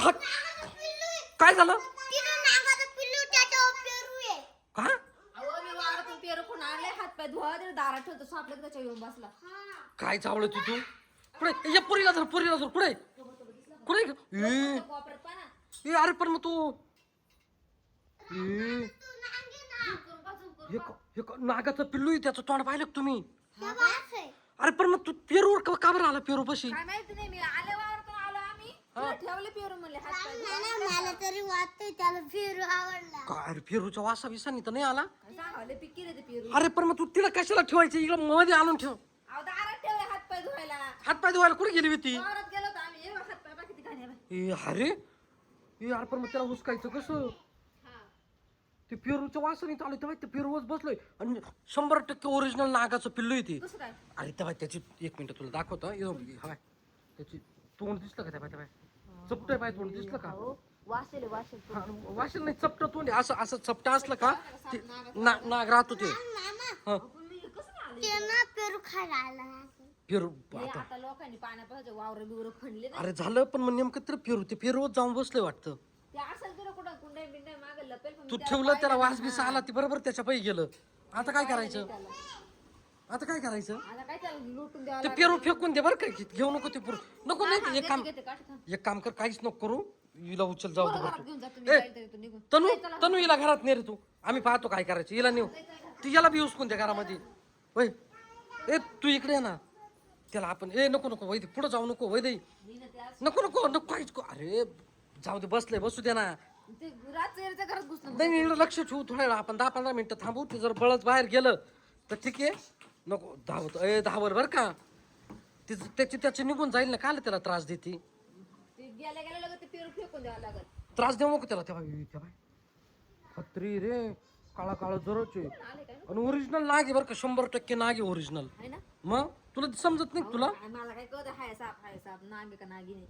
हट. काय झालं का? अहो मी वावरातून पेरू कोण आणले हात पाय धुवा दे दारात ठेवतो सापलं त्याच्या येऊन बसला. काय चावलं तू कुठे या पुरीला धर कुठे कुठे कोपऱ्यात पाहा ए अरे पण मग तू नागाचं पिल्लू आहे, त्याचं तोंड पाहिलं का तुम्ही? अरे पण मग तू पेरूवर का बरं आला पेरू पशी? काय माहिती नाही मी आले वावरातून आलो आम्ही तुला ठेवले पेरू म्हणले हात पाय धुवा. मला तरी वाटतंय त्याला पेरू आवडला. काय अरे पेरूच्या वासा विसानी तर नाही आला. काय सांगावले पिक्की रे ते पेरू. अरे पण मग तू तिला कशाला ठेवायची? इकडं मध्ये आणून ठेव. अहो दारात ठेवले हात पाय धुवायला. हात पाय धुवायला कुठे गेली होती? वावरात गेलो होतो आम्ही हात पाय बघ किती घाण आहे बाई. ए अरे ए अरे पण मग त्याला हुसकायचं कसं? हा ते पेरूच्या वासाने चालू तेव्हा ते पेरूवच बसलोय आणि 100% ओरिजिनल नागाचं पिल्लू आहे ते. कसं काय अरे तेव्हा त्याची एक मिनिट तुला दाखवतो हवाय त्याची तोंड दिसलं का तेव्हा चपट पाय तोंड दिसलं का? वासेल वासेल हा, वाशील नाही चपट तोंड आहे. असं असं चपट असलं का ते नाग राहतो ते. हा ते ना पेरू खायला आला. पेरू हे आता आता लोकांनी पाण्यापासून वावर बिवर खणले ना अरे झालं पण मग नेमकं तर ते पेरूच जाऊन बसलंय वाटतं. ते असं तुला कुठं कुंडे बिंडे मागे लपेल पण तू मी ठेवलं त्याला वास बिस आला ती बरोबर त्याच्या पायी गेलं. आता काय करायचं? त्याला. आता काय करायचं? आता काय त्याला लुटून द्यावं ते लागेल. पेरू फेकून दे बरं काय घेऊ नको ते पेरू नको नाही हा, एक काम घेते, काठी थांब. एक काम कर काहीच नको करू हिला उचल जाऊ दे घरात बरं घेऊन जा तू. तुम्ही ए, जाईल तरी तो निघून. तनू तनू हिला घरात नाही रे तू आम्ही पाहतो काय करायचं हिला नेऊ ती याला बी उचकून द्या घरामध्ये वय ए तू इकडे ये ना त्याला आपण ए नको नको वैदे पुढे जाऊ नको वैदे मी ना त्या नको नको नको काहीच अरे जाऊ दे बसले बसू दे ना ते रात्रीच्या घरात घुसलं नाही इकडे लक्ष ठेवू थोड्या वेळा आपण 10-15 मिनिटं थांबू ते जर बळच बाहेर गेलं तर ठीक आहे नको धावत धावर बरं का त्याची निघून जाईल ना काल त्याला त्रास देते ते गेल्या गेल्या लगेच ते पेरू फेकून द्यावं लागल. त्रास देऊ नको त्याला तेव्हा खत्री रे काळा काळा जरच आहे आले काय ना आणि ओरिजिनल नाग आहे बरं का 100% नाग आहे ओरिजिनल आहे ना मग तुला समजत नाही का तुला मला काय कळत हाय साप नागी का नागी नाही